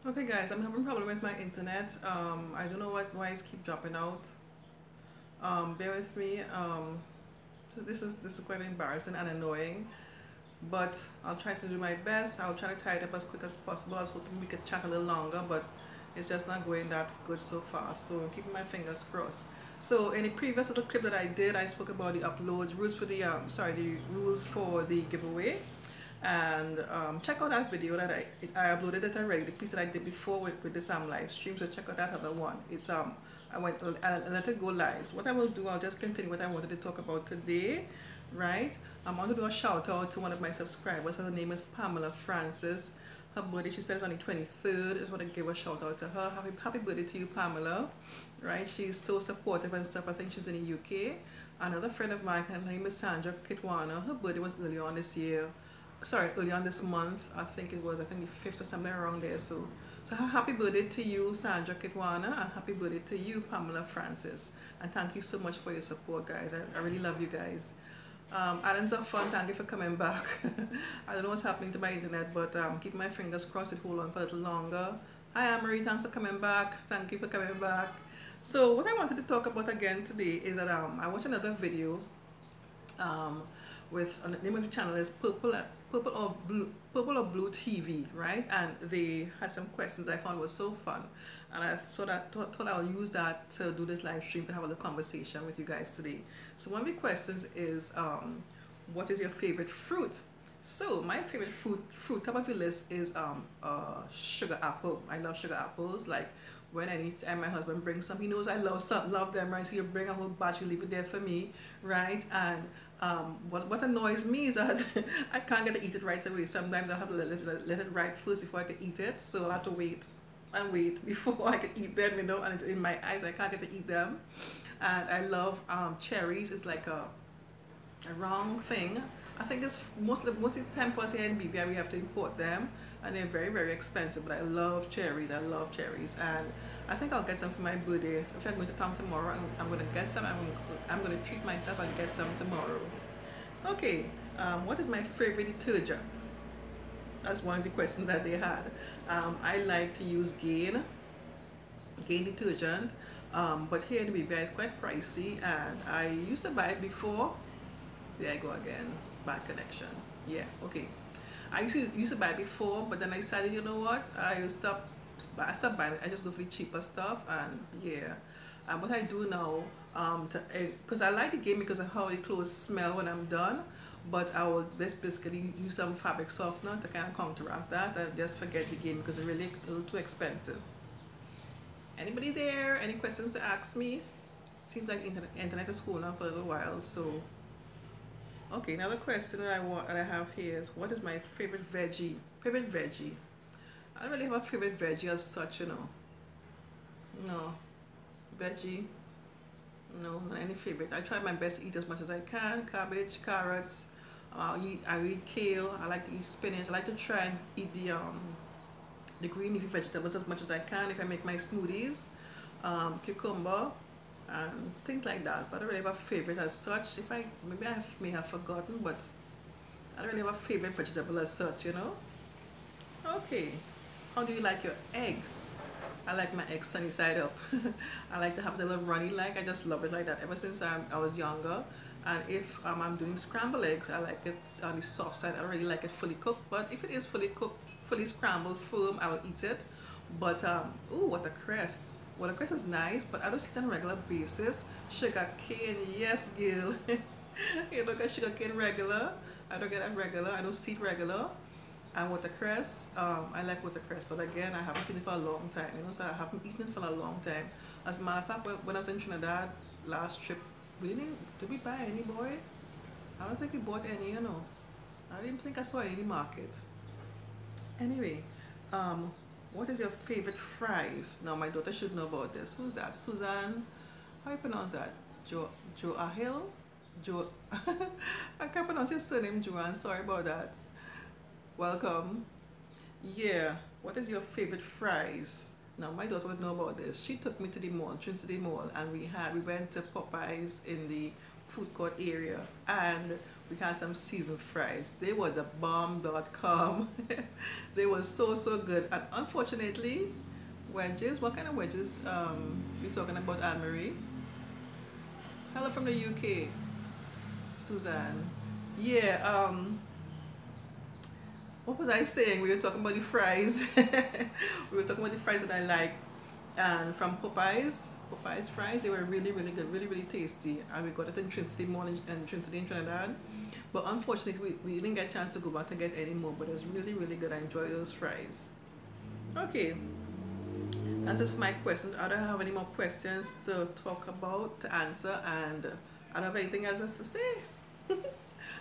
Okay guys, I'm having a problem with my internet. I don't know why it's keep dropping out. Bear with me. So this is quite embarrassing and annoying, but I'll try to do my best. I'll try to tie it up as quick as possible. I was hoping we could chat a little longer, but it's just not going that good so far. So I'm keeping my fingers crossed. So in the previous little clip that I did, I spoke about the uploads rules for the the rules for the giveaway. And check out that video that I uploaded it already, the piece that I did before with this live stream. So check out that other one. It's I let it go live. So what I will do, I'll just continue what I wanted to talk about today, right? I'm going to do a shout out to one of my subscribers. Her name is Pamela Francis. Her birthday, she says, on the 23rd. I just want to give a shout out to her. Happy birthday to you, Pamela, right? She's so supportive and stuff. I think she's in the UK. Another friend of mine, her name is Sandra Kitwana. Her birthday was earlier on this year. Sorry, early on this month. I think the 5th or something around there. So happy birthday to you, Sandra Kitwana, and happy birthday to you, Pamela Francis. And thank you so much for your support, guys. I really love you guys. Islands of Fun, thank you for coming back. I don't know what's happening to my internet, but keep my fingers crossed it hold on for a little longer. Hi, Anne-Marie, thanks for coming back. Thank you for coming back. So what I wanted to talk about again today is that I watched another video with the name of the channel is Purple or Blue TV, right? And they had some questions I found was so fun, and I thought I'll use that to do this live stream to have a little conversation with you guys today. So one of the questions is, what is your favorite fruit? So my favorite fruit top of the list is sugar apple. I love sugar apples. Like when anytime my husband brings some, he knows I love them, right? So he'll bring a whole batch, you leave it there for me, right? And what annoys me is that I can't get to eat it right away. Sometimes I have to let it ripe first before I can eat it. So I have to wait and wait before I can eat them, you know, and it's in my eyes, I can't get to eat them. And I love cherries. It's like a wrong thing. I think it's most of the time for us here in BVI we have to import them, and they're very, very expensive. But I love cherries. I love cherries, and I think I'll get some for my birthday. If I'm going to town tomorrow, I'm going to get some. I'm going to treat myself and get some tomorrow. Okay, what is my favorite detergent? That's one of the questions that they had. I like to use Gain detergent, but here in BVI it's quite pricey, and I used to buy it before. There I go again. Bad connection. Yeah, okay. I used to buy it before, but then I decided, you know what? I stopped buying it. I just go for the cheaper stuff, and yeah. What I do now, because I like the Game because of how the clothes smell when I'm done, but I will basically use some fabric softener to kind of counteract that and just forget the Game because it's really a little too expensive. Anybody there? Any questions to ask me? Seems like internet is holding on for a little while, so. Okay, another question that I have here is, what is my favorite veggie? Favorite veggie? I don't really have a favorite veggie as such, you know. No, veggie. No, not any favorite. I try my best to eat as much as I can. Cabbage, carrots. I eat kale. I like to eat spinach. I like to try and eat the green leafy vegetables as much as I can. If I make my smoothies, cucumber. And things like that, but I don't really have a favorite as such. Maybe I may have forgotten, but I don't really have a favorite vegetable as such, you know. Okay, how do you like your eggs? I like my eggs sunny side up. I like to have the little runny, like I just love it like that ever since I was younger. And if I'm doing scrambled eggs, I like it on the soft side. I don't really like it fully cooked, but if it is fully cooked, fully scrambled, firm, I will eat it. But ooh, watercress. Watercress is nice, but I don't see it on a regular basis. Sugar cane, yes, girl. You look at sugar cane regular. I don't get that regular. I don't see it regular. And watercress, I like watercress, but again, I haven't seen it for a long time. You know, so I haven't eaten it for a long time. As a matter of fact, when I was in Trinidad last trip, did we buy any, boy? I don't think we bought any, you know. I didn't think I saw any in the market. Anyway, what is your favorite fries? Now my daughter should know about this. Who's that? Suzanne? How do you pronounce that? Joahil? I can't pronounce your surname, Joanne. Sorry about that. Welcome. Yeah. What is your favorite fries? Now my daughter would know about this. She took me to the mall, Trinity Mall, and we went to Popeyes in the food court area, and we had some seasoned fries. They were the bomb.com. They were so good. And unfortunately, wedges, what kind of wedges you talking about, Anne-Marie? Hello from the UK, Suzanne. Yeah, what was I saying? We were talking about the fries. We were talking about the fries that I like, and from Popeyes fries. They were really good, really tasty, and we got it in Trinity morning and Trinity in Trinidad. But unfortunately, we didn't get a chance to go back to get any more. But it was really good. I enjoyed those fries. Okay, that's it for my questions. I don't have any more questions to talk about, to answer, and I don't have anything else to say.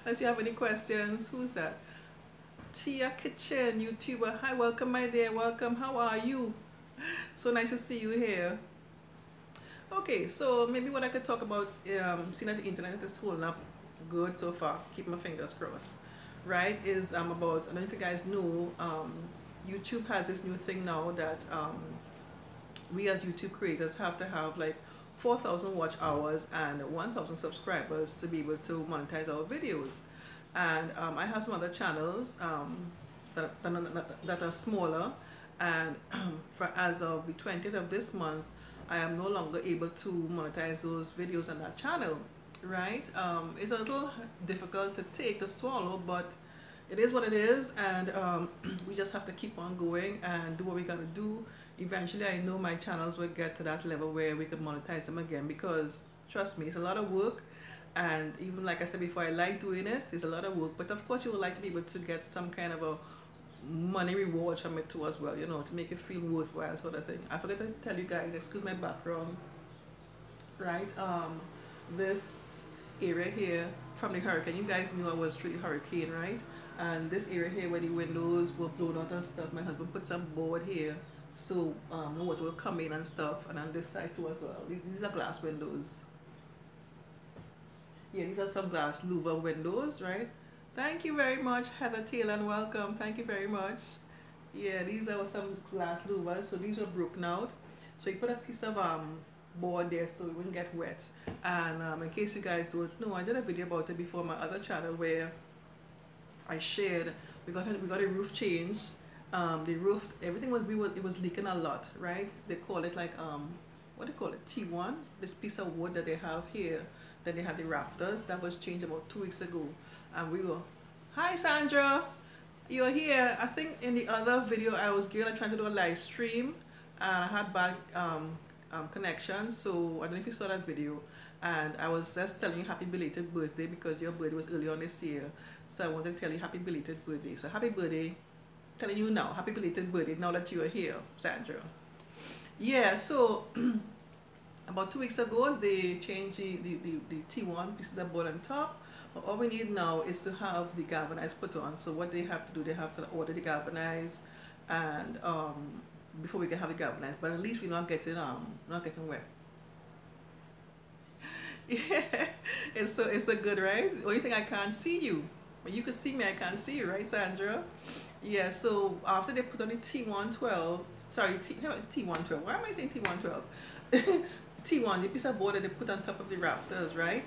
Unless you have any questions. Who's that? Tia Kitchen, YouTuber. Hi, welcome my dear, welcome. How are you? So nice to see you here. Okay, so maybe what I could talk about, seeing that the internet is holding up good so far, keep my fingers crossed, right, is about, I don't know if you guys know, YouTube has this new thing now that we as YouTube creators have to have like 4,000 watch hours and 1,000 subscribers to be able to monetize our videos. And I have some other channels that are smaller, and as of the 20th of this month, I am no longer able to monetize those videos on that channel, right? It's a little difficult to swallow, but it is what it is, and we just have to keep on going and do what we gotta do. Eventually, I know my channels will get to that level where we can monetize them again, because trust me, it's a lot of work. And even like I said before, I like doing it. It's a lot of work, but of course you would like to be able to get some kind of a money reward from it too as well, you know, to make it feel worthwhile, sort of thing. I forgot to tell you guys, excuse my background, right? This area here from the hurricane, you guys knew I was through the hurricane, right? And this area here where the windows were blown out and stuff, my husband put some board here so the water will come in and stuff, and on this side too as well. These are glass windows. Yeah, these are some glass louver windows, right? Thank you very much, Heather Taylor, and welcome. Thank you very much. Yeah, these are some glass louvers, so these are broken out. So you put a piece of board there so it wouldn't get wet. And in case you guys don't know, I did a video about it before on my other channel where I shared we got a roof changed. The roof, everything was leaking a lot, right? They call it like what do they call it, T1, this piece of wood that they have here. Then they have the rafters that was changed about 2 weeks ago, and we were, hi Sandra, you're here. I think in the other video I was trying to do a live stream and I had bad connection, so I don't know if you saw that video, and I was just telling you happy belated birthday because your birthday was early on this year, so I wanted to tell you happy belated birthday. So happy birthday, telling you now, happy belated birthday now that you are here, Sandra. Yeah, so about 2 weeks ago, they changed the T1 pieces of board on top. But all we need now is to have the galvanized put on. So what they have to do, they have to order the galvanized, and before we can have it galvanized. But at least we're not getting wet. Yeah, it's so good, right? The only thing I can't see you. When you can see me, I can't see you, right, Sandra? Yeah. So after they put on the T112, sorry, T112. Why am I saying T112? T1, the piece of board that they put on top of the rafters, right?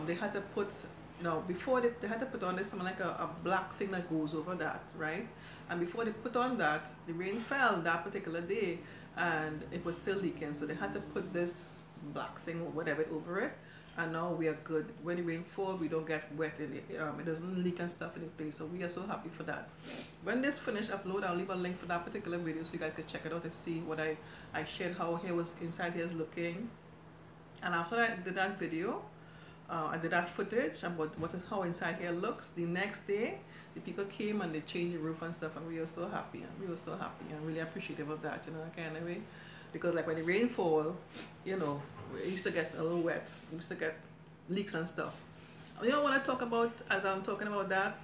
They had to put, before they had to put on this something like a black thing that goes over that, right? And before they put on that, the rain fell that particular day and it was still leaking, so they had to put this black thing or whatever over it, and now we are good. When the rain falls, we don't get wet in it. It doesn't leak and stuff in the place, so we are so happy for that. When this finished upload, I'll leave a link for that particular video so you guys can check it out and see what I shared, how hair was inside here is looking. And after I did that video, I did that footage about how inside here looks. The next day, the people came and they changed the roof and stuff, and we were so happy, and we were so happy and really appreciative of that, you know, kind of way. Because like when the rain fall, you know, it used to get a little wet. We used to get leaks and stuff. You know what I talk about as I'm talking about that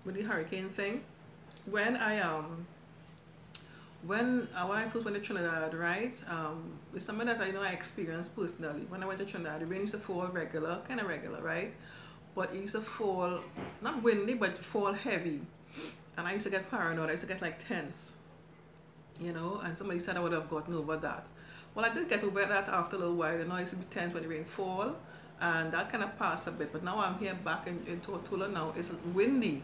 with the hurricane thing? When I first went to Trinidad, right? It's something that I know I experienced personally. When I went to Trinidad, the rain used to fall kind of regular, right? But it used to fall, not windy, but fall heavy. And I used to get paranoid. I used to get like tense, you know, and somebody said I would have gotten over that. Well, I did get over that after a little while. You know, I used to be tense when the rain fall, and that kind of passed a bit. But now I'm here back in Tortola now. It's windy.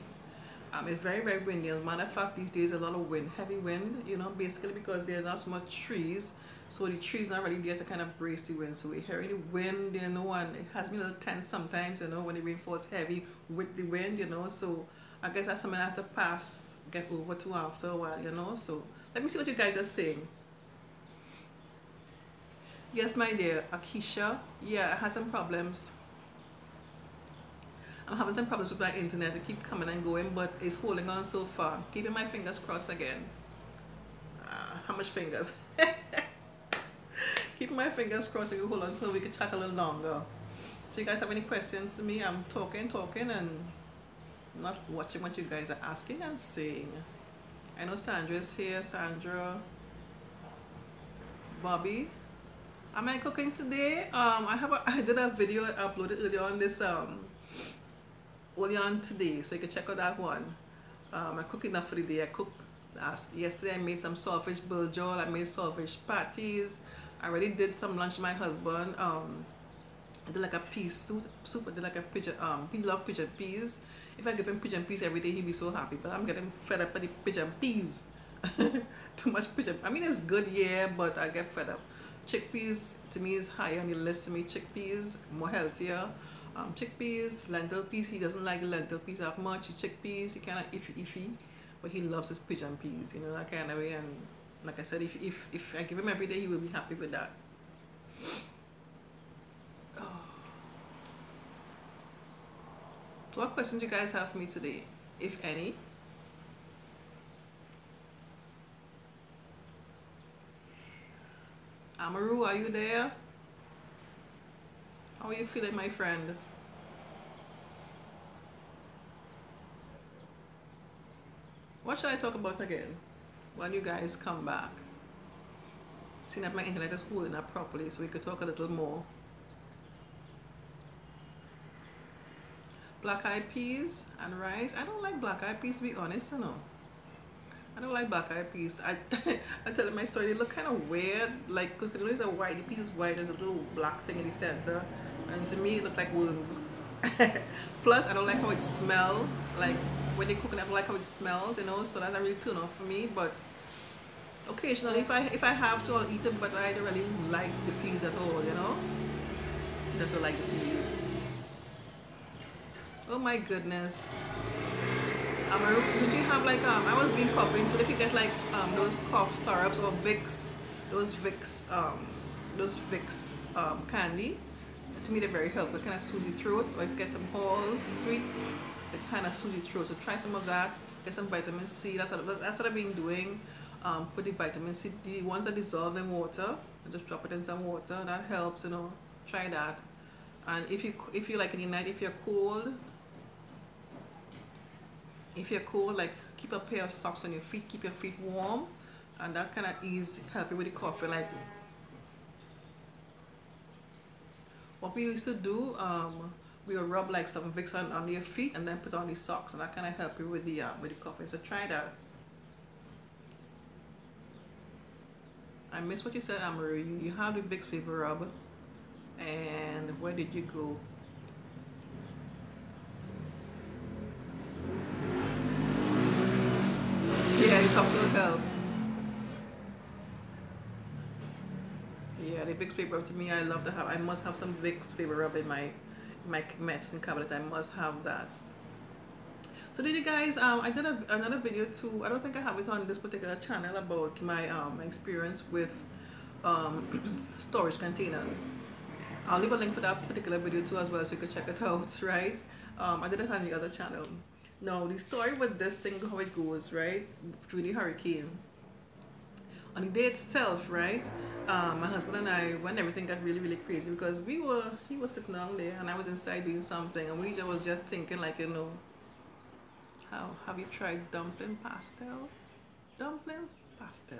It's very, very windy. As a matter of fact, these days a lot of wind, heavy wind, you know, basically because there's not so much trees. So the trees not really there to kind of brace the wind. So we're hearing the wind, you know, and it has been a little tense sometimes, you know, when the rain falls heavy with the wind, you know. So I guess that's something I have to get over to after a while, you know. So let me see what you guys are saying. Yes, my dear, Akisha. Yeah, I had some problems. I'm having some problems with my internet. It keeps coming and going, but it's holding on so far. Keeping my fingers crossed again. How much fingers? Keeping my fingers crossed and hold on so we can chat a little longer. So you guys have any questions to me? I'm talking and not watching what you guys are asking and saying. I know Sandra is here. Sandra. Bobby. Am I cooking today? I did a video I uploaded earlier on this early on today, so you can check out that one. I cooked enough for the day. I cooked yesterday. I made some saltfish burjol. I made saltfish patties. I already did some lunch with my husband. I did like a pea soup. I did like a pigeon. He loves pigeon peas. If I give him pigeon peas every day, he'd be so happy. But I'm getting fed up with the pigeon peas. Too much pigeon. I mean, it's good, yeah, but I get fed up. Chickpeas to me is higher on the list. To me, chickpeas more healthier. Chickpeas, lentil peas. He doesn't like lentil peas that much. Chickpeas, he kind of iffy, but he loves his pigeon peas. You know, that kind of way. And like I said, if I give him every day, he will be happy with that. Oh. So what questions you guys have for me today, if any? Amaru, are you there? How are you feeling, my friend? What should I talk about again when you guys come back? Seeing that my internet is holding up properly, so we could talk a little more. Black eyed peas and rice. I don't like black eyed peas, to be honest, you know. I don't like black eyed peas. I tell you my story, they look kind of weird, like, because the ones are white, the piece is white, there's a little black thing in the center, and to me it looks like worms. Plus, I don't like how it smells, like, when they cook it, I don't like how it smells, you know, so that's not really turn off for me, but occasionally, if I have to, I'll eat it, but I don't really like the peas at all, you know? I just don't like the peas. Oh my goodness. Would you have like I was being coughing, so if you get like those cough syrups or Vicks, those Vicks candy, to me they're very helpful. It kind of soothes your throat. Or if you get some Halls sweets, it kind of soothes your throat. So try some of that. Get some vitamin C. That's what I've been doing. Put the vitamin C, the ones that dissolve in water, and just drop it in some water. That helps, you know. Try that. And if you like in the night, if you're cold, like keep a pair of socks on your feet, keep your feet warm, and that kind of help you with the cough. Like what we used to do, we would rub like some Vicks on your feet and then put on these socks, and that kind of help you with the coughing. So try that. I missed what you said, Amaru. You have the Vicks Vapor Rub, and where did you go? Yeah, it's also help. Yeah, the Vicks Vapor Rub to me, I love to have. I must have some Vicks Vapor Rub in my medicine cabinet. I must have that. So did you guys? I did another video too. I don't think I have it on this particular channel about my experience with storage containers. I'll leave a link for that particular video too as well, so you can check it out. Right? I did it on the other channel. Now the story with this thing, how it goes, right? Through the hurricane. On the day itself, right? My husband and I, when everything got really, really crazy, because he was sitting down there and I was inside doing something, and we was just thinking, like, you know, have you tried dumpling pastel? Dumpling pastel.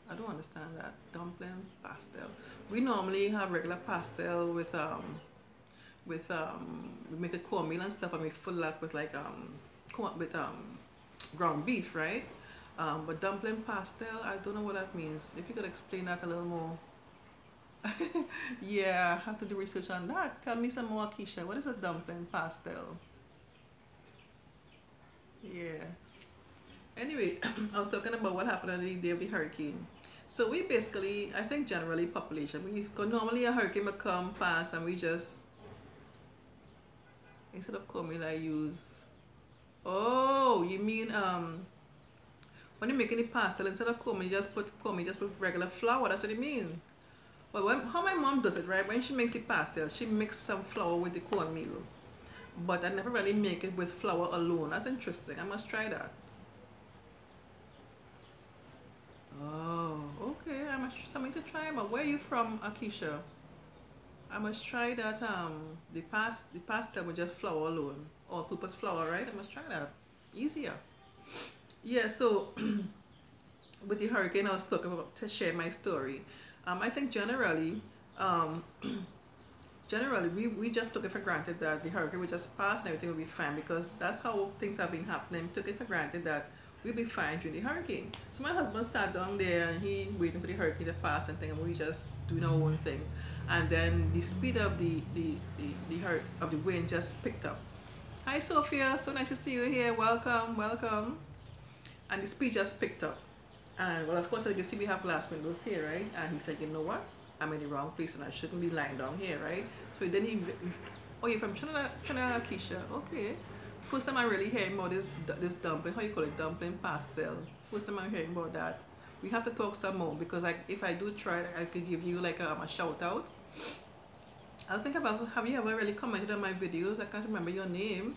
I don't understand that. Dumpling pastel. We normally have regular pastel with we make a cornmeal and stuff, and we fill that with like ground beef, right? But dumpling pastel, I don't know what that means. If you could explain that a little more. Yeah, I have to do research on that. Tell me some more, Keisha. What is a dumpling pastel? Yeah. Anyway, I was talking about what happened on the day of the hurricane. So we basically, I think generally population, we normally a hurricane will come pass and we just, instead of cornmeal I use, oh, you mean when you're making the pastel, instead of cornmeal, you just put regular flour. That's what you mean. Well, how my mom does it, right? When she makes the pastel, she mixes some flour with the cornmeal. But I never really make it with flour alone. That's interesting. I must try that. Oh, okay. I must something to try. But where are you from, Akisha? I must try that. The pastel with just flour alone, all-purpose flour, right? I must try that. Easier. Yeah. So with the hurricane, I was talking about to share my story. I think generally, we just took it for granted that the hurricane would just pass and everything would be fine, because that's how things have been happening. We took it for granted that we'll be fine during the hurricane. So my husband sat down there and he waiting for the hurricane to pass and thing, and we just doing our own thing. And then the speed of the wind just picked up. Hi Sophia, so nice to see you here. Welcome, welcome. And the speed just picked up. And well, of course, as you see, we have glass windows here, right? And he said, you know what? I'm in the wrong place and I shouldn't be lying down here, right? So then he, oh, you're from Trinidad, Keisha? Okay. First time I'm really hearing about this dumpling, how you call it, dumpling pastel. First time I'm hearing about that. We have to talk some more, because if I do try it, I could give you like a shout out. I'll think about, have you ever really commented on my videos? I can't remember your name.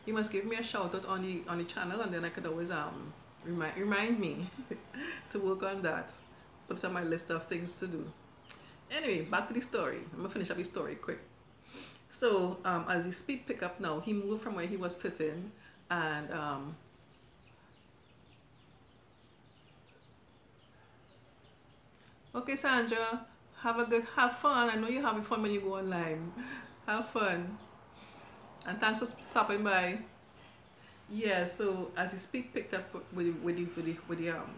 You must give me a shout out on the channel, and then I could always remind me to work on that. Put it on my list of things to do. Anyway, back to the story. I'm gonna finish up the story quick. So as the speed pick up now, he moved from where he was sitting, and okay, Sandra, have fun. I know you're having fun when you go online. Have fun, and thanks for stopping by. Yeah, so as the speed picked up with the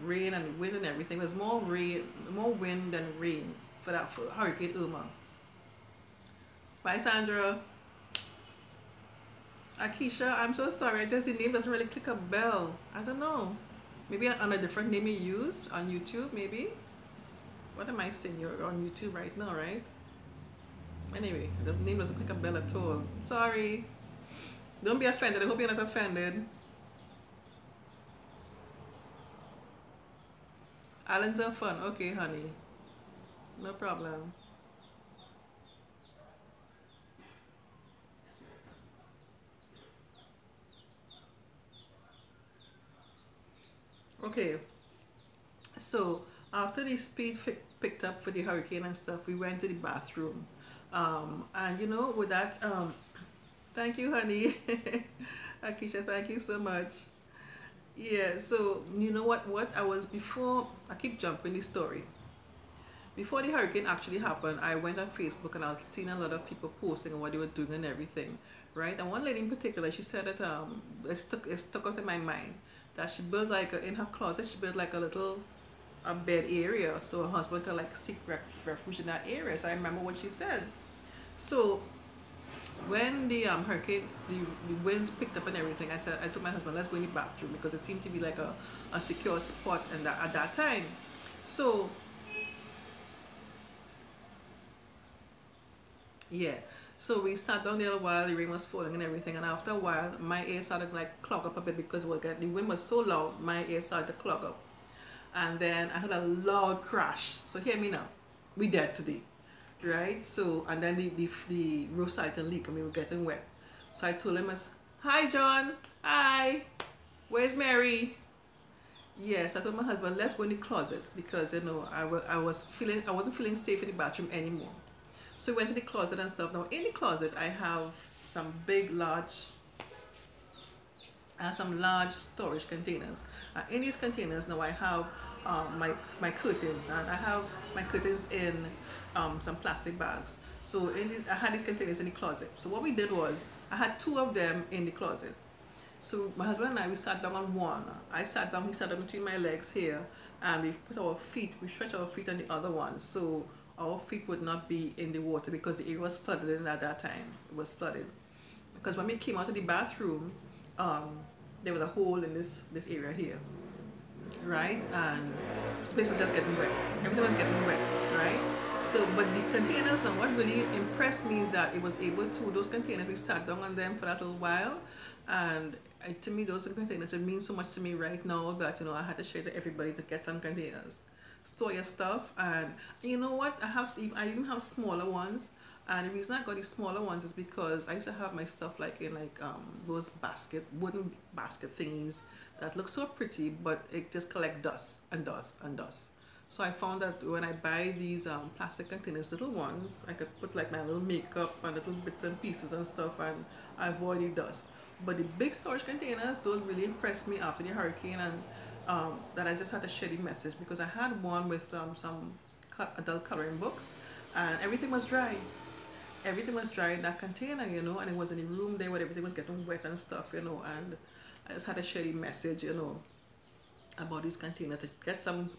rain and the wind and everything, there's more wind than rain for Hurricane Irma. Bye, Sandra. Akisha, I'm so sorry. Just the name doesn't really click a bell. I don't know. Maybe on a different name you used on YouTube, maybe. What am I saying? You're on YouTube right now, right? Anyway, the name doesn't click a bell at all. Sorry. Don't be offended. I hope you're not offended. Islands are fun. Okay, honey. No problem. Okay. So, after the speed picked up for the hurricane and stuff, we went to the bathroom. And you know, with that, thank you, honey. Akisha, thank you so much. Yeah, so you know what I was before, I keep jumping the story. Before the hurricane actually happened, I went on Facebook and I was seeing a lot of people posting on what they were doing and everything, right? And one lady in particular, she said that it stuck out in my mind that she built like in her closet, she built like a little bed area so her husband could like seek refuge in that area. So I remember what she said. So when the hurricane, the winds picked up and everything, I told my husband, let's go in the bathroom, because it seemed to be like a secure spot at that time. So yeah, so we sat down there a while, the rain was falling and everything, and after a while my ear started like clog up a bit, because the wind was so loud, my ear started to clog up. And then I heard a loud crash. So hear me now, we dead today. Right? So, and then the roof started to leak and we were getting wet. So I told him, hi John, hi, where's Mary? Yes, I told my husband, let's go in the closet, because you know I wasn't feeling safe in the bathroom anymore. So we went to the closet and stuff. Now in the closet I have some large storage containers. In these containers now I have my curtains, and I have my curtains in some plastic bags. So I had these containers in the closet. So what we did was, I had two of them in the closet. So my husband and I, we sat down on one. I sat down, he sat down between my legs here, and we stretched our feet on the other one. So our feet would not be in the water because the area was flooded at that time. It was flooded. Because when we came out of the bathroom, there was a hole in this area here, right? And the place was just getting wet. Everything was getting wet, right? So, but the containers, now what really impressed me is that it was able to, those containers, we sat down on them for that little while, and to me, those containers, it means so much to me right now that, you know, I had to share to everybody to get some containers. Store your stuff, and you know what, I even have smaller ones, and the reason I got these smaller ones is because I used to have my stuff like in like those wooden basket thingies that look so pretty, but it just collect dust and dust and dust. So I found that when I buy these plastic containers, little ones, I could put like my little makeup and little bits and pieces and stuff, and I avoid the dust. But the big storage containers, those really impressed me after the hurricane, and that I just had to share the message, because I had one with some adult coloring books, and everything was dry. Everything was dry in that container, you know, and it was in the room there where everything was getting wet and stuff, you know, and I just had to share the message, you know, about these containers, to get some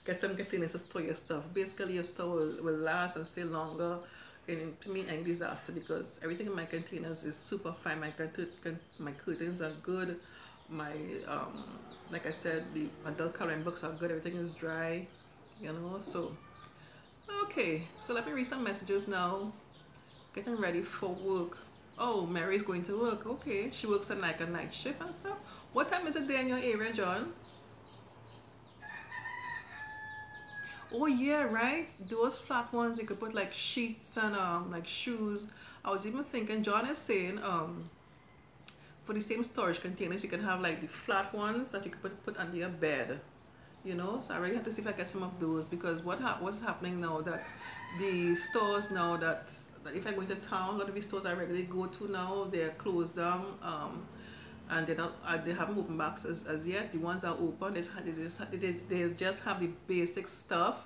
containers to store your stuff. Basically, your stuff will last and stay longer. And to me, any disaster, because everything in my containers is super fine. My curtains are good. My like I said, the adult coloring books are good. Everything is dry, you know. So okay, so let me read some messages now. Getting ready for work. Oh, Mary's going to work. Okay, she works at like a night shift and stuff. What time is it there in your area, John? Oh yeah, right, those flat ones you could put like sheets and like shoes. I was even thinking, John is saying for the same storage containers you can have like the flat ones that you could put under your bed, you know. So I really have to see if I get some of those, because what's happening now, that the stores now that if I go into town, a lot of the stores I regularly go to now, they're closed down, and they haven't opened back as yet. The ones are open, they just have the basic stuff,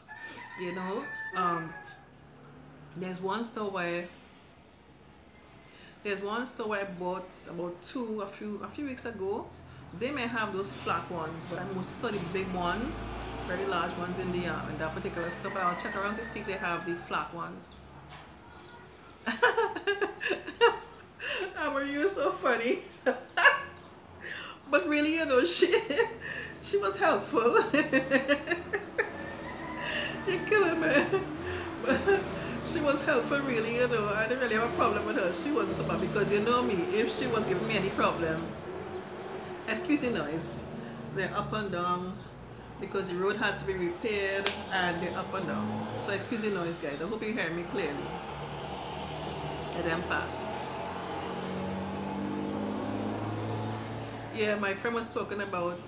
you know. There's one store where I bought about two a few weeks ago. They may have those flat ones, but I mostly saw the big ones, very large ones in that particular store. But I'll check around to see if they have the flat ones. Amber, you're so funny. But really, you know, she was helpful. You're killing me. But she was helpful, really, you know. I didn't really have a problem with her. She wasn't so bad, because you know me, if she was giving me any problem, excuse the noise, they're up and down, because the road has to be repaired, and they're up and down. So excuse the noise, guys. I hope you hear me clearly. Let them pass. Yeah, my friend was talking about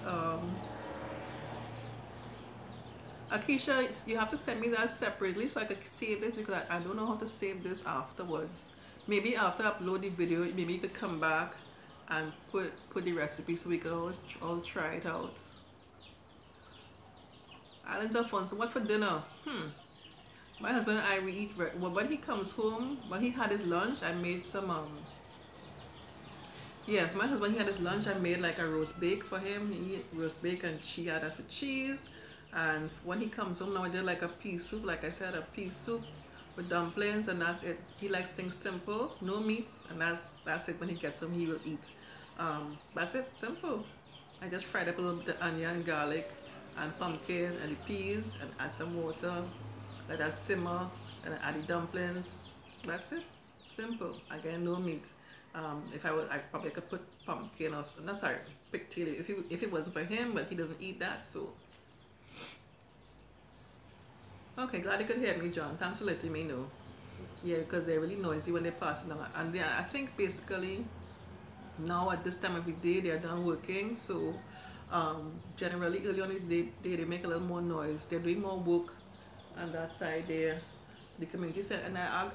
Akeisha, you have to send me that separately so I could save this, because I don't know how to save this afterwards. Maybe after I upload the video, maybe you could come back and put the recipe so we could all try it out. Islands of fun. So what for dinner? My husband and I, we eat, when he comes home, when he had his lunch, I made some yeah, my husband, he had his lunch, I made like a roast bake for him. He ate roast bake and she had that with cheese. And when he comes home now, I did like a pea soup, like I said, a pea soup with dumplings, and that's it. He likes things simple, no meat, and that's it. When he gets home, he will eat. That's it, simple. I just fried up a little bit of onion, garlic, and pumpkin, and the peas, and add some water, let that simmer, and add the dumplings. That's it, simple. Again, no meat. If I probably could put pumpkin or not, sorry, pigtail if it wasn't for him, but he doesn't eat that, so. Okay, glad you could hear me, John. Thanks for letting me know. Yeah, because they're really noisy when they're passing along. And yeah, I think basically now at this time of the day they're done working, so generally early on in the day they make a little more noise. They're doing more work on that side there, the community center.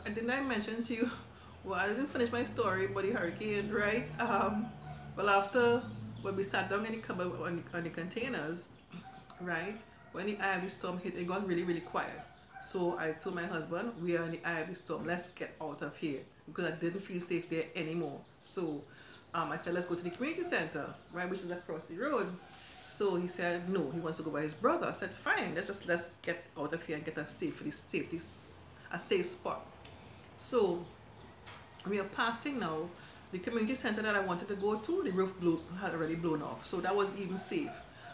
And didn't I mention to you, well, I didn't finish my story about the hurricane, right? Well, after when we sat down in the cupboard on the containers, right, when the eye of the storm hit, it got really, really quiet. So I told my husband, we are in the eye of the storm, let's get out of here, because I didn't feel safe there anymore. So I said, let's go to the community center, right, which is across the road. So he said no, he wants to go by his brother. I said fine, let's get out of here and get us safety a safe spot. So we are passing now the community center that I wanted to go to. The roof had already blown off, so that was even safe.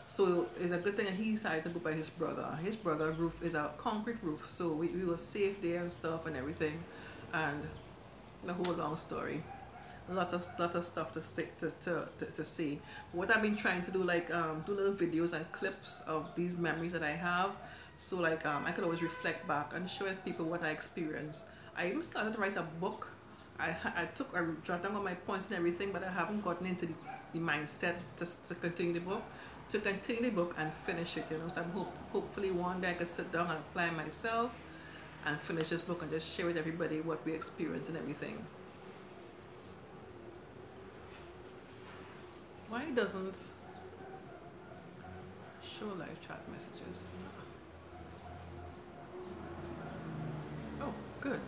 So it's a good thing that he decided to go by his brother. His brother's roof is a concrete roof, so we were safe there and stuff and everything. And the whole long story, lot of stuff to see. What I've been trying to do, like do little videos and clips of these memories that I have, so like I could always reflect back and share with people what I experienced. I even started to write a book. I jotted down all my points and everything, but I haven't gotten into the mindset to continue the book and finish it, you know. So I'm hopefully one day I could sit down and apply myself and finish this book and just share with everybody what we experienced and everything. Why doesn't show live chat messages? Oh, good.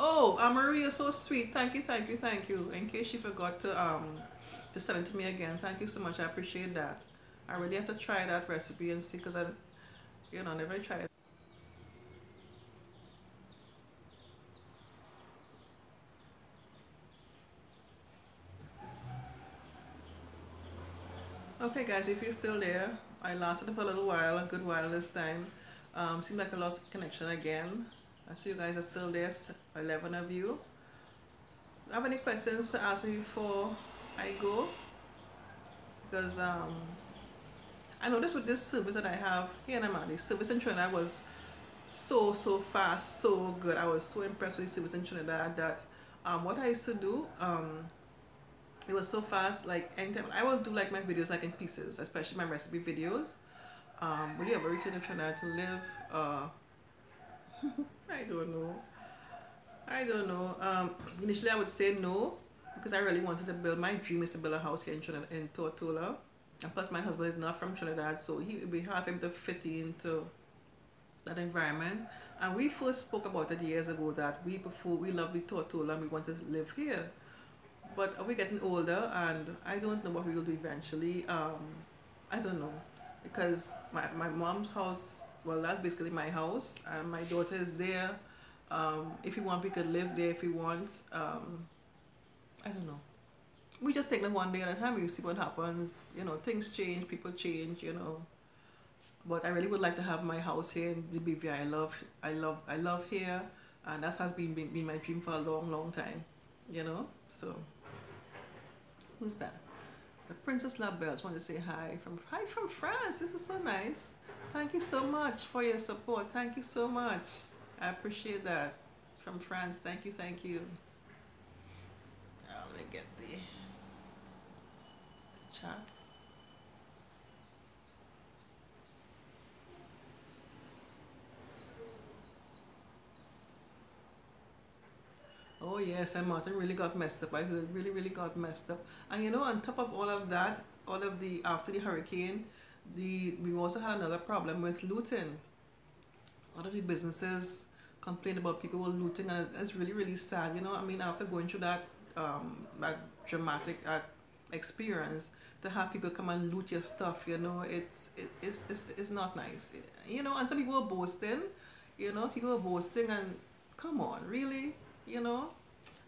Oh, Marie, you're so sweet. Thank you. In case you forgot to send it to me again, thank you so much. I appreciate that. I really have to try that recipe and see, because I, you know, never tried it. Okay, guys, if you're still there, I lasted for a little while, a good while this time. Seems like I lost connection again. I see you guys are still there, 11 of you. Do you have any questions to ask me before I go? Because I noticed with this service that I have here in Amadi, service in Trinidad was so fast, so good. I was so impressed with the service in Trinidad that what I used to do, it was so fast. Like anytime I will do like my videos like in pieces, especially my recipe videos. Will you ever return to Trinidad to live? I don't know. Initially I would say no, because I really wanted to build, my dream is to build a house here in Trinidad, in Tortola. And plus my husband is not from Trinidad, so it would be hard for him to fit into that environment. And we first spoke about it years ago that we love the Tortola and we want to live here. But we're getting older and I don't know what we will do eventually. I don't know, because my mom's house, well, that's basically my house, and my daughter is there. If you want, we could live there if you want. I don't know. We just take them one day at a time. You see what happens. You know, things change, people change. You know. But I really would like to have my house here in the BVI. I love here, and that has been my dream for a long time. You know. So, who's that? The Princess Love Bells want to say hi from France. This is so nice. Thank you so much for your support. Thank you so much. I appreciate that. From France. Thank you. Let me get the chat. Oh yes, and Martin really got messed up. I heard really got messed up. And you know, on top of all of that, after the hurricane, we also had another problem with looting. A lot of the businesses complained about people were looting, and it's really sad. You know, I mean, after going through that dramatic experience, to have people come and loot your stuff, you know, it's not nice. You know, and some people were boasting. You know, people were boasting, and come on, really, you know.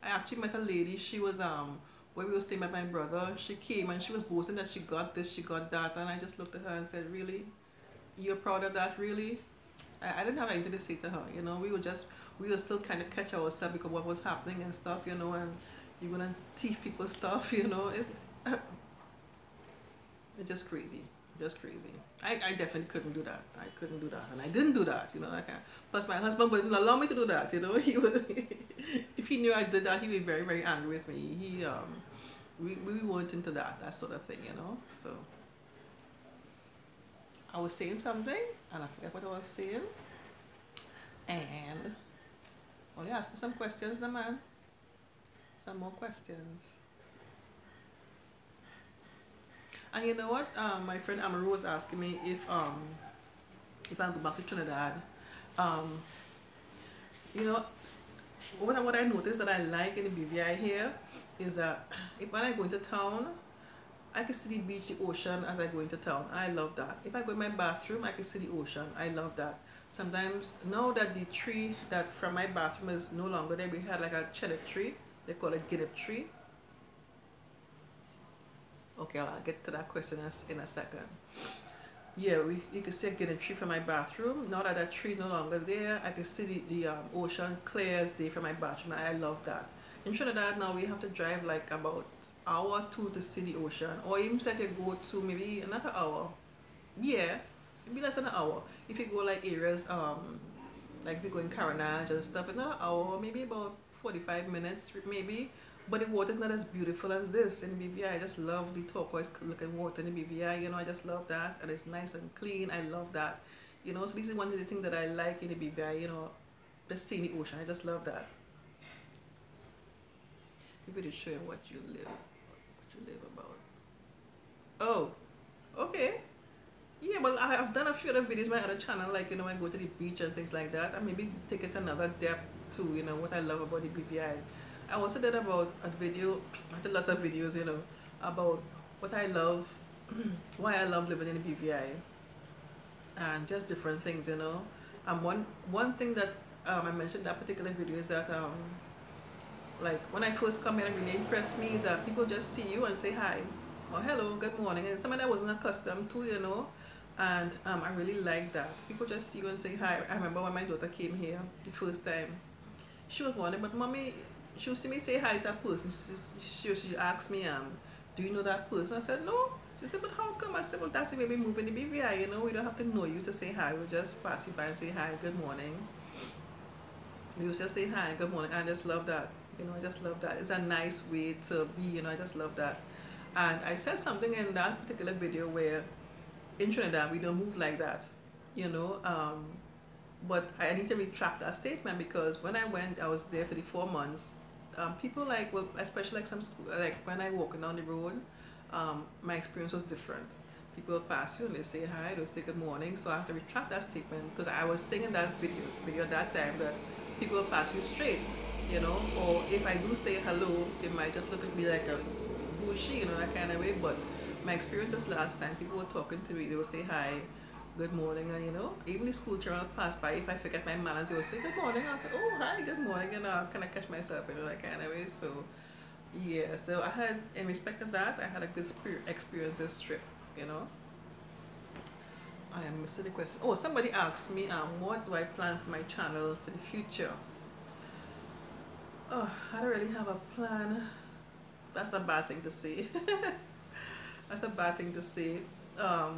I actually met a lady. She was where we were staying with my brother. She came and she was boasting that she got this, she got that, and I just looked at her and said, really, you're proud of that, really? I didn't have anything to say to her, you know. We were still kind of catch ourselves because what was happening and stuff, you know, and you're gonna thief people's stuff, you know. It's just crazy. I definitely couldn't do that. I couldn't do that, and I didn't do that, you know. I can't. Plus my husband wouldn't allow me to do that, you know. He would if he knew I did that, he would be very angry with me. We weren't into that sort of thing, you know. So I was saying something and I forget what I was saying, and only ask me some questions, the man. Some more questions. And you know what? My friend Amaru was asking me if I go back to Trinidad. You know, what I noticed that I like in the BVI here is that when I go into town, I can see the beach, the ocean as I go into town. And I love that. If I go in my bathroom, I can see the ocean. I love that. Sometimes, now that the tree that from my bathroom is no longer there, we had like a cheddar tree. They call it guinea tree. Okay, I'll get to that question in a second. Yeah, you can see a guinea tree from my bathroom. Now that that tree is no longer there, I can see the ocean clear as day from my bathroom. I love that. In Trinidad now, we have to drive like about hour or two to see the ocean, or even if you go to maybe another hour. Yeah, maybe less than an hour. If you go like areas like if you go in Caranage and stuff, another hour, maybe about 45 minutes maybe. But the water is not as beautiful as this in the BVI. I just love the turquoise looking water in the BVI, you know. I just love that, and it's nice and clean. I love that, you know. So this is one of the things that I like in the BVI, you know, just seeing the ocean. I just love that. Maybe to show you what you live about. Oh, okay. Yeah, well, I've done a few other videos on my other channel, like, you know, I go to the beach and things like that, and maybe take it another depth to, you know, what I love about the BVI. I also did about a video, I did lots of videos, you know, about what I love, why I love living in the BVI, and just different things, you know. And one thing that I mentioned in that particular video is that like when I first come here, and really impressed me is that people just see you and say hi or hello, good morning, and something I wasn't accustomed to, you know. And I really like that. People just see you and say hi. I remember when my daughter came here the first time, she was wondering, but mommy, she would see me say hi to a person. She asked me, do you know that person? I said, no. She said, but how come? I said, well, that's the way we move in the BVI, you know. We don't have to know you to say hi. We'll just pass you by and say hi, good morning. We will just say hi, good morning. I just love that. You know, I just love that. It's a nice way to be, you know. I just love that. And I said something in that particular video where in Trinidad, we don't move like that, you know. But I need to retract that statement, because when I went, I was there for the 4 months. People like, well, especially like some school, like when I walking down the road, my experience was different. People will pass you and they say hi, they'll say good morning. So I have to retract that statement, because I was saying in that video at that time that people will pass you straight, you know. Or if I do say hello, they might just look at me like a who is she, you know, that kind of way. But my experiences last time, people were talking to me, they would say hi, good morning, and you know, even the school children will pass by. If I forget my manners, they will say good morning. I'll say, oh hi, good morning, you know, I'll kind of catch myself, you know, that kind of way. So yeah, so I had, in respect of that, I had a good experience this trip, you know. I am missing the question. Oh, somebody asked me, what do I plan for my channel for the future? Oh, I don't really have a plan. That's a bad thing to say. That's a bad thing to say. I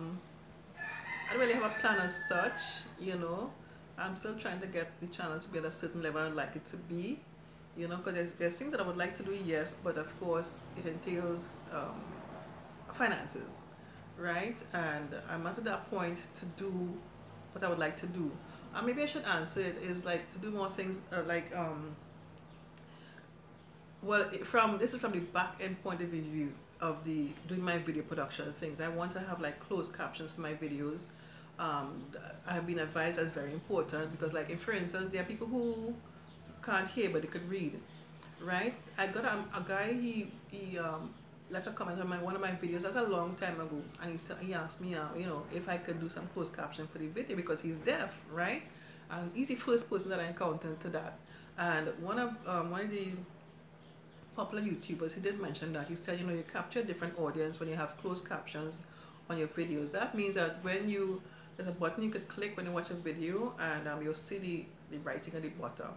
don't really have a plan as such, you know. I'm still trying to get the channel to be at a certain level I'd like it to be, you know, because there's things that I would like to do, yes, but of course it entails finances, right? And I'm not at that point to do what I would like to do. Maybe I should answer it is like to do more things well, this is from the back end point of view of the doing my video production things. I want to have like closed captions to my videos. I have been advised that's very important, because like, if for instance, there are people who can't hear but they could read, right? I got a guy, he left a comment on one of my videos, that's a long time ago, and he asked me, you know, if I could do some closed caption for the video, because he's deaf, right? And he's the first person that I encountered to that. And one of the popular YouTubers, he did mention that. He said, you know, you capture a different audience when you have closed captions on your videos. That means that when there's a button you could click when you watch a video, and you'll see the writing at the bottom.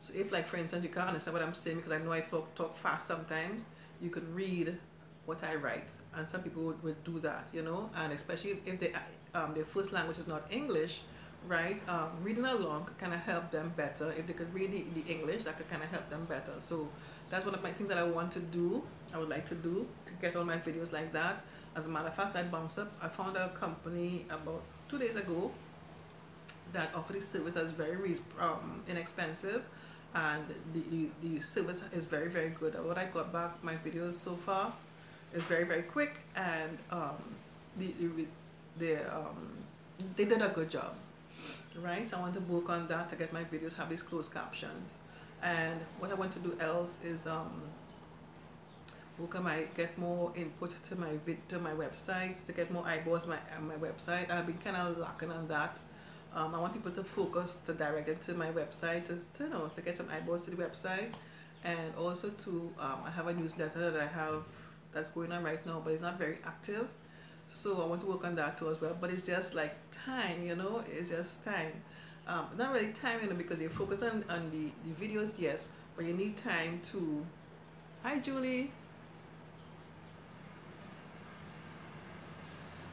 So if, like, for instance, you can't understand what I'm saying because I know I talk fast sometimes, you could read what I write. And some people would do that, you know, and especially if their first language is not English, right? Reading along could kind of help them better. If they could read the English, that could kind of help them better. So that's one of my things that I want to do. I would like to do to get all my videos like that. As a matter of fact, I found a company about 2 days ago that offer this service that's very inexpensive, and the service is very, very good. What I got back my videos so far is very, very quick, and they did a good job, right? So I want to work on that to get my videos have these closed captions. And what I want to do else is Who can I get more input to my websites, to get more eyeballs on my website? I've been kind of lacking on that. I want people to focus to direct them to my website to get some eyeballs to the website, and also to I have a newsletter that I have that's going on right now, but it's not very active. So I want to work on that too as well. But it's just like time, it's just time. Not really time, because you focus on the videos, yes, but you need time to. Hi, Julie.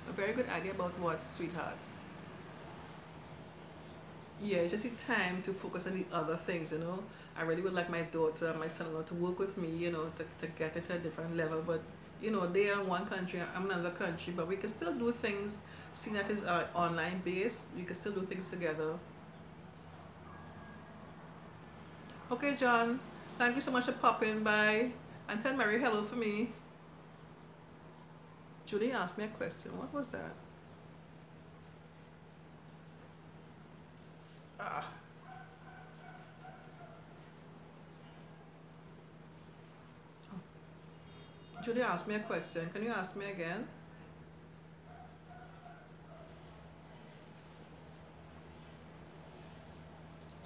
A very good idea about what, sweetheart? Yeah, just need time to focus on the other things, I really would like my daughter and my son-in-law to work with me, to get it to a different level. But, they are in one country, I'm in another country, but we can still do things, seeing that it's online based, we can still do things together. Okay, John, thank you so much for popping by. And tell Mary hello for me. Julie asked me a question. What was that? Julie asked me a question. Can you ask me again?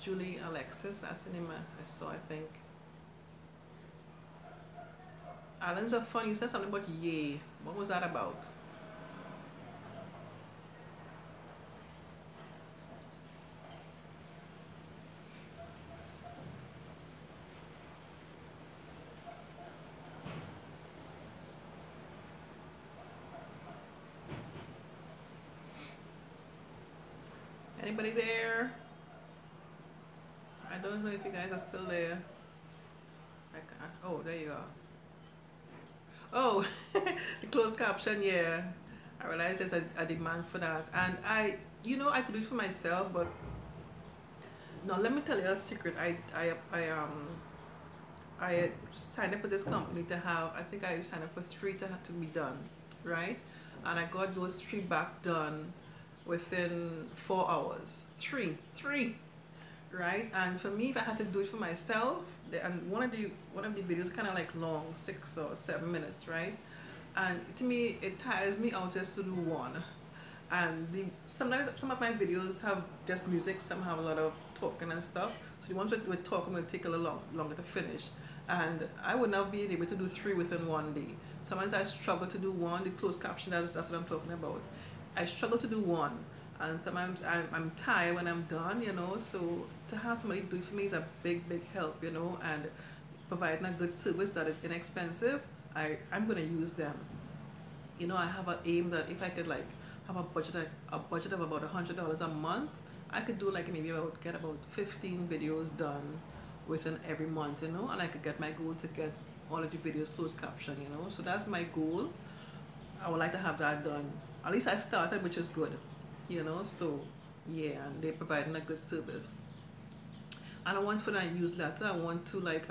Julie Alexis, that's the name I saw, I think. Islands of Fun, you said something about yay. What was that about? Anybody there? I don't know if you guys are still there. I can't. Oh, there you are. Oh, the closed caption, yeah. I realize there's a demand for that. And I could do it for myself, but no, let me tell you a secret. I signed up with this company to have, I think I signed up for 3 to be done, right? And I got those 3 back done within 4 hours. 3, right? And for me, if I had to do it for myself, and one of the videos kind of like long, 6 or 7 minutes, right? And to me, it tires me out just to do one. And sometimes some of my videos have just music, some have a lot of talking and stuff. So the ones with talking will take a little longer to finish. And I would not be able to do 3 within one day. Sometimes I struggle to do one. The closed caption, that's what I'm talking about. I struggle to do one. And sometimes I'm tired when I'm done, so to have somebody do it for me is a big help, and providing a good service that is inexpensive, I'm going to use them. I have an aim that if I could like have a budget of about $100 a month, I could do like maybe get about 15 videos done within every month, and I could get my goal to get all of the videos closed caption, so that's my goal. I would like to have that done. At least I started, which is good. So yeah, and they're providing a good service. And I want for that newsletter, I want to like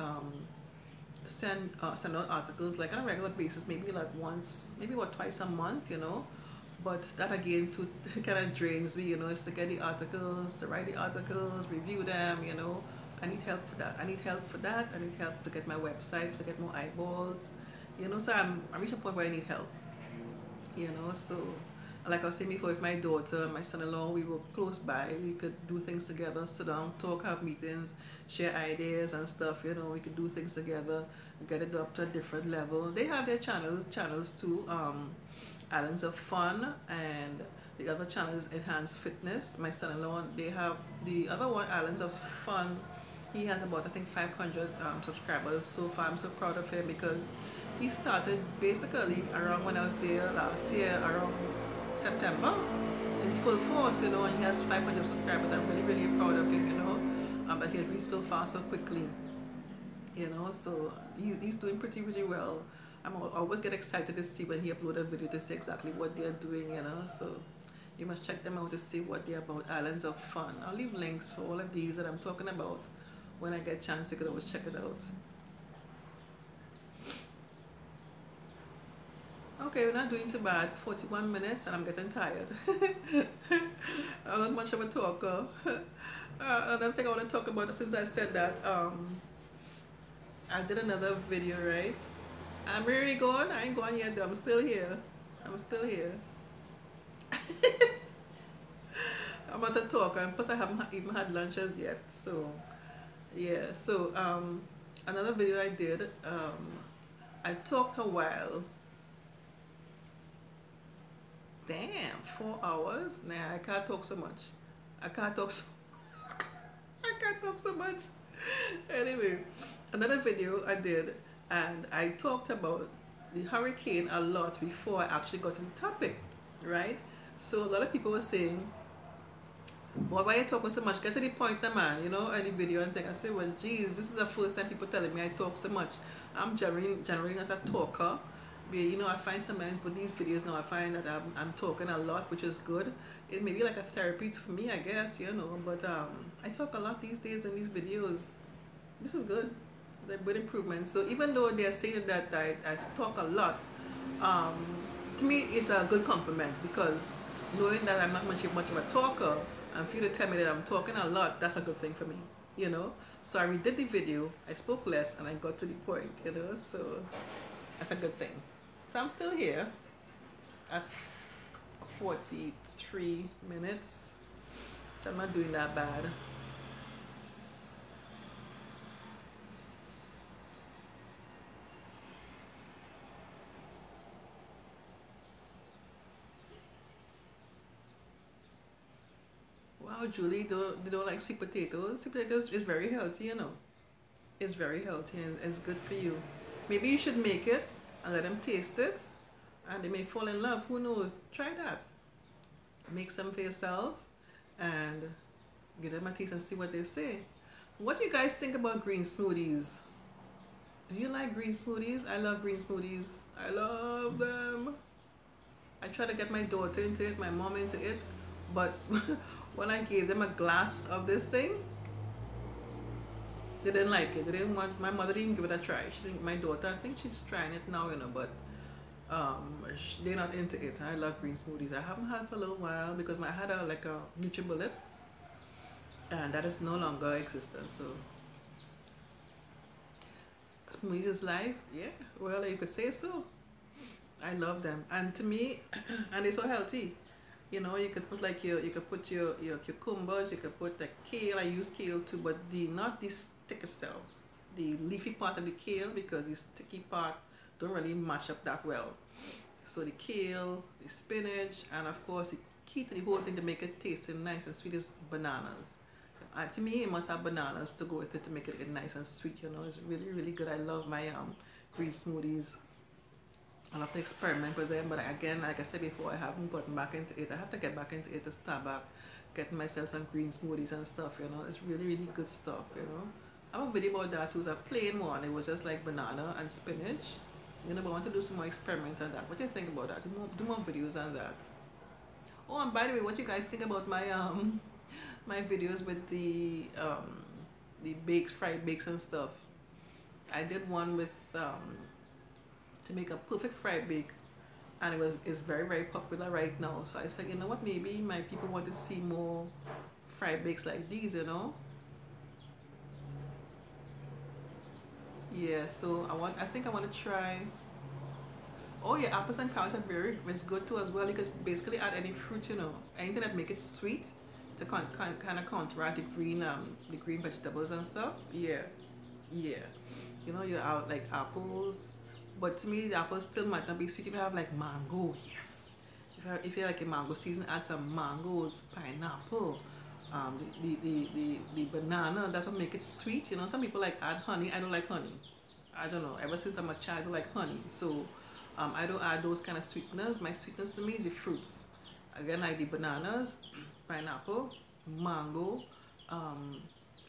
send out articles like on a regular basis, maybe like once, maybe twice a month, but that again too kind of drains me, is to get the articles, to write the articles, review them, I need help for that. I need help to get my website, to get more eyeballs, so I'm reaching a point where I need help, so like I was saying before, with my daughter, my son-in-law, we were close by. We could do things together, sit down, talk, have meetings, share ideas and stuff. We could do things together, get it up to a different level. They have their channels too. Islands of Fun, and the other channel is Enhanced Fitness. My son-in-law, they have the other one, Islands of Fun. He has about, I think, 500 subscribers so far. I'm so proud of him because he started basically around when I was there last year, around September, in full force, and he has 500 subscribers. I'm really proud of him, but he has reached so far so quickly, so he's doing pretty well. I always get excited to see when he uploads a video to see exactly what they're doing, so you must check them out to see what they're about. Islands of Fun. I'll leave links for all of these that I'm talking about. When I get a chance, you could always check it out. Okay, we're not doing too bad. 41 minutes and I'm getting tired. I'm not much of a talker. Another thing I want to talk about, since I said that, I did another video, right? I'm really going. I ain't going yet though. I'm still here. I'm still here. I'm about to talk, and plus I haven't even had lunch as yet. So yeah. So another video I did. I talked a while. Damn, 4 hours? Nah, I can't talk so much. I can't talk so I can't talk so much. Anyway, another video I did, and I talked about the hurricane a lot before I actually got to the topic, right? So a lot of people were saying, boy, why are you talking so much? Get to the point, man, you know, any video and thing. I said, well, geez, this is the first time people telling me I talk so much. I'm generally not a talker. But, you know, I find sometimes with these videos now, I find that I'm talking a lot, which is good. It may be like a therapy for me, I guess, you know, but I talk a lot these days in these videos. This is good. It's a good improvement. So even though they're saying that I talk a lot, to me, it's a good compliment, because knowing that I'm not much of a talker, and for you to tell me that I'm talking a lot, that's a good thing for me, you know. So I redid the video, I spoke less, and I got to the point, you know, so that's a good thing. So I'm still here at 43 minutes, so I'm not doing that bad. Wow, Julie, they don't like sweet potatoes. Sweet potatoes is very healthy, you know. It's very healthy and it's good for you. Maybe you should make it and let them taste it, and they may fall in love. Who knows? Try that. Make some for yourself and give them a taste and see what they say. What do you guys think about green smoothies? Do you like green smoothies? I love green smoothies. I love them. I try to get my daughter into it, my mom into it, but when I gave them a glass of this thing, they didn't like it. They didn't want. My mother didn't give it a try. She didn't. My daughter, I think she's trying it now, you know, but they're not into it. I love green smoothies. I haven't had it for a little while because I had a NutriBullet, and that is no longer existent. So smoothies is life. Yeah, well, you could say so. I love them, and to me, and they're so healthy. You know, you could put like you could put your cucumbers, you could put the kale. I use kale too, but not the sticky stuff, the leafy part of the kale, because the sticky part don't really match up that well. So the kale, the spinach, and of course the key to the whole thing to make it tasting nice and sweet is bananas. To me, it must have bananas to go with it to make it nice and sweet. You know, it's really, really good. I love my green smoothies. I love to experiment with them, but again, like I said before, I haven't gotten back into it. I have to get back into it to start back getting myself some green smoothies and stuff, you know. It's really, really good stuff, you know. I have a video about that too. It was a plain one. It was just like banana and spinach. You know, but I want to do some more experiment on that. What do you think about that? Do more videos on that. Oh, and by the way, what you guys think about my my videos with the fried bakes and stuff? I did one with to make a perfect fried bake, and it's very, very popular right now. So I said, you know what, maybe my people want to see more fried bakes like these, you know. Yeah, so I think I want to try. Oh yeah, apples and carrots are it's good too as well. You could basically add any fruit, you know, anything that make it sweet to kind of counteract the green vegetables and stuff. Yeah, yeah. You know, you add like apples. But to me, the apples still might not be sweet. If you have like mango, yes. If you like a mango season, add some mangoes, pineapple, the banana. That will make it sweet. You know, some people like add honey. I don't like honey. I don't know. Ever since I'm a child, I like honey. So I don't add those kind of sweeteners. My sweetness to me is the fruits. Again, like the bananas, pineapple, mango,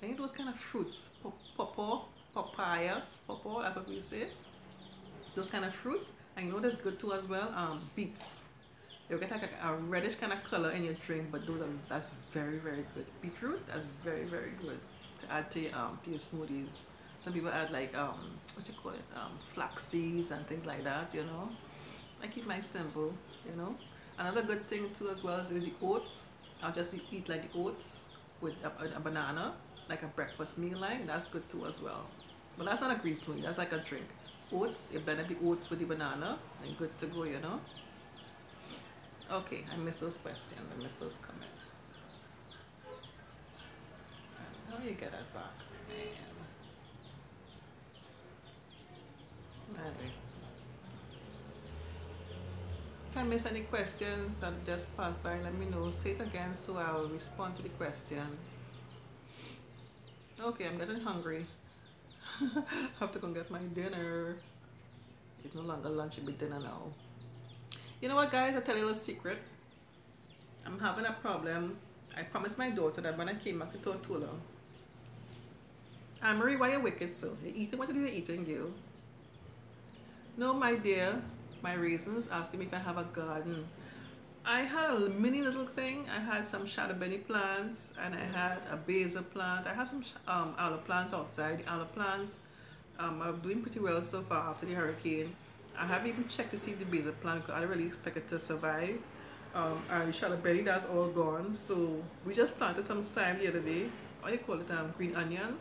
any of those kind of fruits. Papaya, that's what we say. Those kind of fruits, and you know that's good too as well. Beets, you'll get like a reddish kind of color in your drink, but that's very, very good. Beetroot, that's very, very good to add to your smoothies. Some people add like what you call it, flax seeds and things like that. You know, I keep mine simple. You know, another good thing too as well is with the oats. I'll just eat like the oats with a banana, like a breakfast meal. Like that's good too as well. But that's not a green smoothie. That's like a drink. oats. You blend the oats with the banana and good to go, you know. Okay, I missed those questions. I missed those comments. How do you get that back? Anyway. If I miss any questions that just pass by, let me know. Say it again so I'll respond to the question. Okay, I'm getting hungry. Have to go get my dinner. It's no longer lunch, it'll be dinner now. You know what, guys? I'll tell you a little secret. I'm having a problem. I promised my daughter that when I came back to Tortola, Marie, why you wicked so? You eating? What are you eating, girl? No, my dear. My reasons, asking me if I have a garden. I had a mini little thing. I had some shadow benny plants and I had a basil plant. I have some aloe plants outside. The aloe plants are doing pretty well so far after the hurricane. I haven't even checked to see if the basil plant, because I didn't really expect it to survive. And the shadow benny, that's all gone. So we just planted some thyme the other day. What do you call it? Green onion.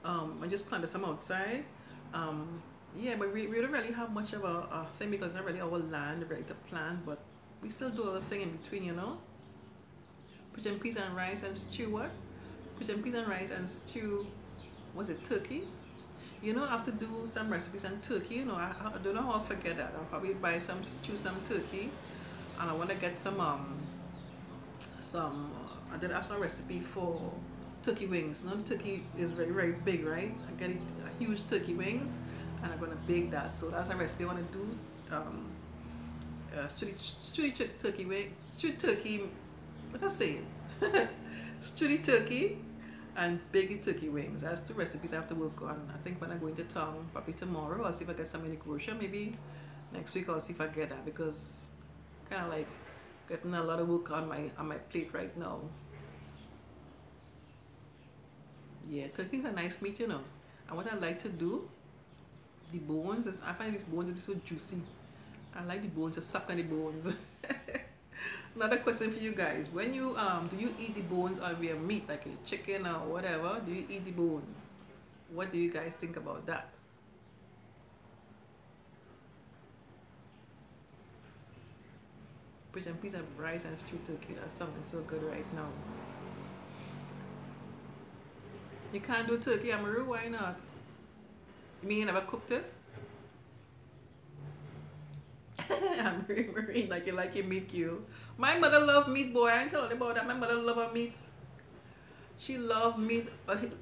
I just planted some outside. Yeah, but we don't really have much of a thing because it's not really our land ready to plant, but we still do other thing in between, you know. Pigeon peas and rice and stew what? Pigeon peas and rice and stew, was it turkey? You know, I have to do some recipes on turkey, you know. I don't know how I'll forget that. I'll probably buy some turkey, and I want to get some I did ask a recipe for turkey wings. Now turkey is very, very big, right? I get a huge turkey wings. And I'm gonna bake that, so that's a recipe I want to do. Stewed turkey wings, stewed turkey. What I say? Stewed turkey and baked turkey wings. That's 2 recipes I have to work on. I think when I go into town, probably tomorrow, I'll see if I get some in the grocery. Maybe next week I'll see if I get that, because kind of like getting a lot of work on my plate right now. Yeah, turkey's a nice meat, you know. And what I like to do, the bones, I find these bones are so juicy. I like the bones, to suck on the bones. Another question for you guys: when you do you eat the bones of your meat, like a chicken or whatever? Do you eat the bones? What do you guys think about that? Pigeon peas and rice and stewed turkey. That's something so good right now. You can't do turkey, Amaru? Why not? You mean you never cooked it? I'm Marie, like your meat, you. My mother loved meat, boy. I ain't tell her about that. My mother loved her meat. She loved meat.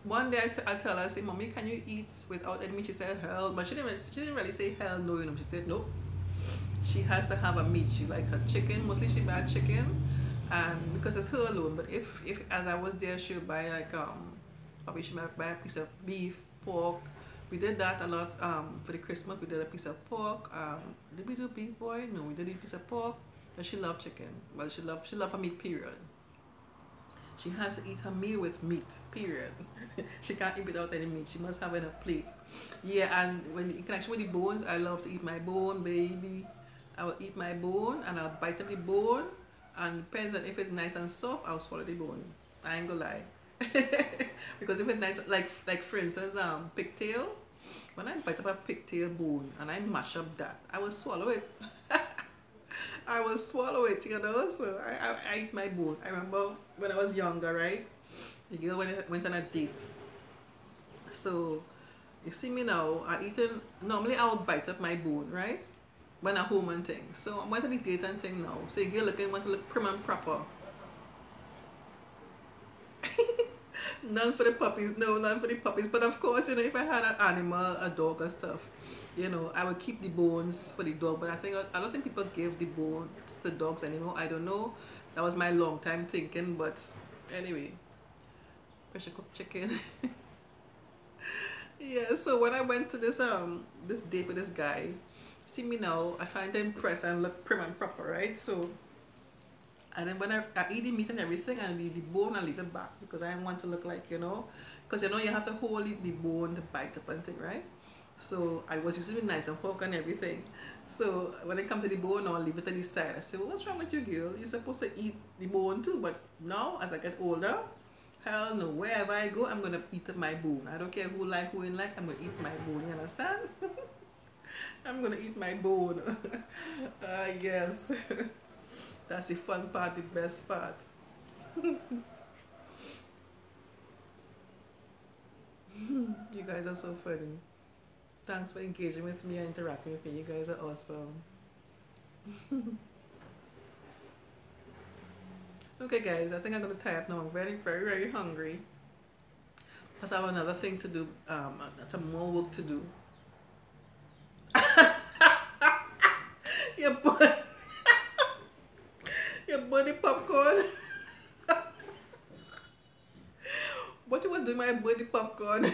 One day I tell her, I say, Mommy, can you eat without any meat? She said, hell. But she didn't really say hell no, you know. She said, nope. She has to have a meat. She like her chicken. Mostly she buy chicken. And because it's her alone. But if as I was there, she would buy like, probably she might buy a piece of beef, pork. We did that a lot for the Christmas. We did a piece of pork. Did we do beef, boy? No, we did a piece of pork. But she loved chicken. Well, she loved her meat, period. She has to eat her meal with meat, period. She can't eat without any meat. She must have it in a plate. Yeah, and when in connection with the bones, I love to eat my bone, baby. I will eat my bone and I'll bite up the bone. And depends on if it's nice and soft, I'll swallow the bone. I ain't gonna lie. Because if it's nice, like for instance, pigtail, when I bite up a pigtail bone and I mash up that, I will swallow it. I will swallow it, you know. So I eat my bone. I remember when I was younger, right? The girl went on a date. So you see me now, normally I would bite up my bone, right? When I'm home and thing. So I went on the date and thing now. So the girl want to look prim and proper. None for the puppies, no, none for the puppies. But of course, you know, if I had an animal, a dog or stuff, you know, I would keep the bones for the dog. But I don't think people give the bones to dogs anymore. I don't know. That was my long time thinking. But anyway, pressure cooked chicken. Yeah. So when I went to this date with this guy, see me now, I find him impressed and look prim and proper, right? So. And then when I eat the meat and everything, I leave the bone and leave it back because I want to look like, you know, because you know you have to hold the bone to bite up and thing, right? So I was using a knife and fork and everything. So when it comes to the bone, I'll leave it to the side. I say, well, what's wrong with you, girl? You're supposed to eat the bone too. But now, as I get older, hell no. Wherever I go, I'm gonna eat my bone. I don't care who like, who ain't like, I'm gonna eat my bone. You understand? I'm gonna eat my bone. Yes. That's the fun part, the best part. You guys are so funny. Thanks for engaging with me and interacting with me. You guys are awesome. Okay guys, I think I'm gonna tie up now. I'm very hungry. Plus I have another thing to do, some more work to do. Your bunny popcorn. What you was doing my bunny popcorn?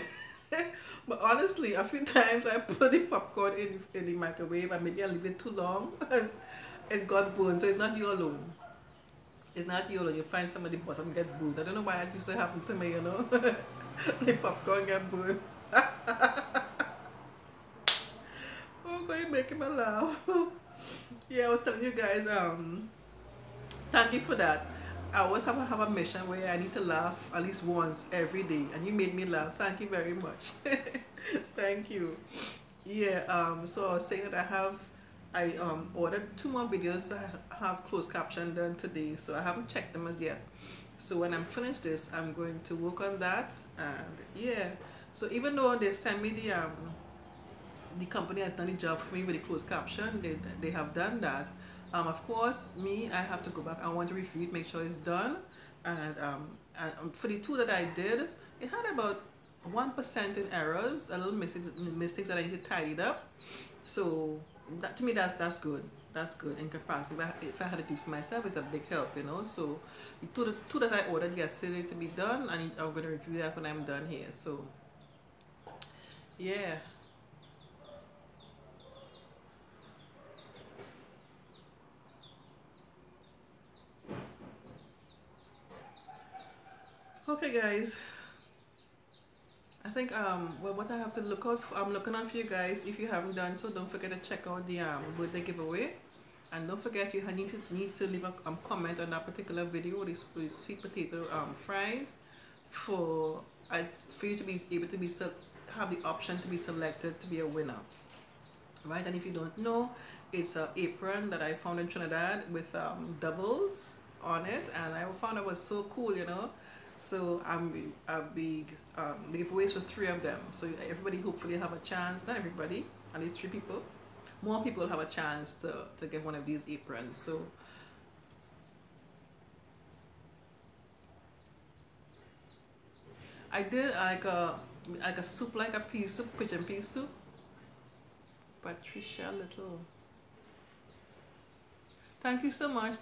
But honestly, a few times I put the popcorn in the microwave and maybe I leave it too long. It got burned, so it's not you alone. It's not you alone. You find somebody bottom get burned. I don't know why that used to happen to me, you know. The popcorn get burned. Oh God, you're making me laugh. Yeah, I was telling you guys, thank you for that. I always have a mission where I need to laugh at least once every day, and you made me laugh. Thank you very much. Thank you. Yeah, so I was saying that I ordered 2 more videos that have closed caption done today, so I haven't checked them as yet. So when I'm finished this, I'm going to work on that. And yeah, so even though they sent me the company has done the job for me with the closed caption, they have done that. Of course, I have to go back. I want to review it, make sure it's done. And for the 2 that I did, it had about 1% in errors, a little mistakes that I need to tidy up. So that, to me, that's good. That's good in comparison. If I had to do it for myself, it's a big help, you know. So the 2 that I ordered yesterday to be done, I'm going to review that when I'm done here. So yeah. Okay guys, I think well, what I have to look out for, I'm looking out for you guys. If you haven't done so, don't forget to check out the birthday giveaway, and don't forget you need to leave a comment on that particular video with the sweet potato fries for you to be able to have the option to be selected to be a winner, right? And if you don't know, it's an apron that I found in Trinidad with doubles on it, and I found it was so cool, you know. So I'll be the giveaways for 3 of them. So everybody hopefully have a chance. Not everybody, at least 3 people. More people have a chance to get one of these aprons. So I did like a soup, like a pea soup, pigeon pea soup. Patricia Little. Thank you so much,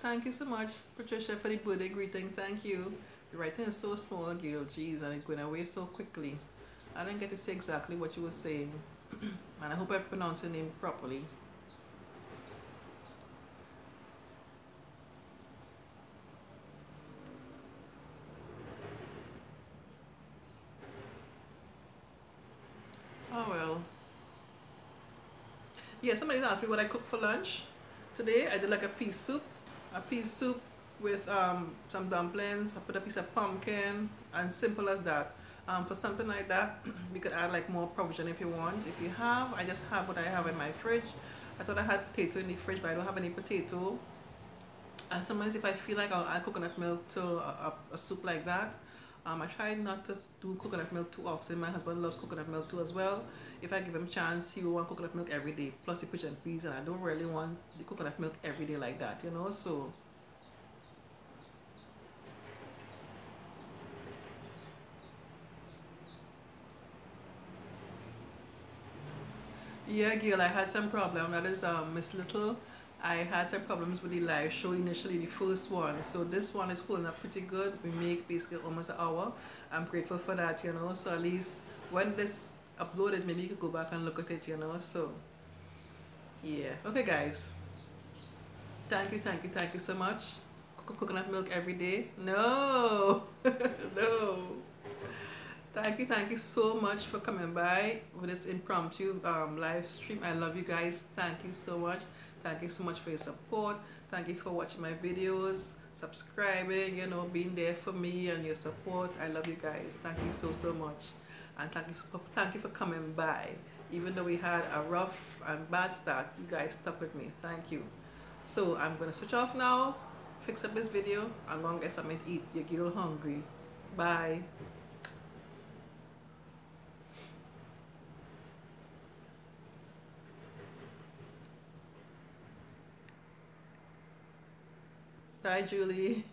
Patricia, for the birthday greeting. Thank you. The writing is so small, girl. Jeez, and it's going away so quickly. I didn't get to say exactly what you were saying. And I hope I pronounced your name properly. Oh well. Yeah, somebody asked me what I cooked for lunch. Today I did like a pea soup with some dumplings. I put a piece of pumpkin, and simple as that. For something like that, we could add like more provision if you want. If you have, I just have what I have in my fridge. I thought I had potato in the fridge, but I don't have any potato. And sometimes if I feel like I'll add coconut milk to a soup like that. I try not to do coconut milk too often. My husband loves coconut milk too as well. If I give him a chance, he will want coconut milk every day, plus the pigeon peas, and I don't really want the coconut milk every day like that, you know. So yeah, girl, I had some problem. That is Miss Little. I had some problems with the live show initially, the first one. So this one is holding up pretty good. We make basically almost an hour. I'm grateful for that, you know. So at least when this uploaded, maybe you could go back and look at it, you know. So yeah. Okay guys. Thank you so much. Coconut milk every day? No. No. Thank you so much for coming by with this impromptu live stream. I love you guys. Thank you so much. Thank you so much for your support. Thank you for watching my videos. subscribing, you know, being there for me and your support. I love you guys. Thank you so much. And thank you for coming by. Even though we had a rough and bad start, you guys stuck with me. Thank you. So I'm gonna switch off now, fix up this video, and go and get something to eat. Your girl hungry. Bye. Bye, Julie.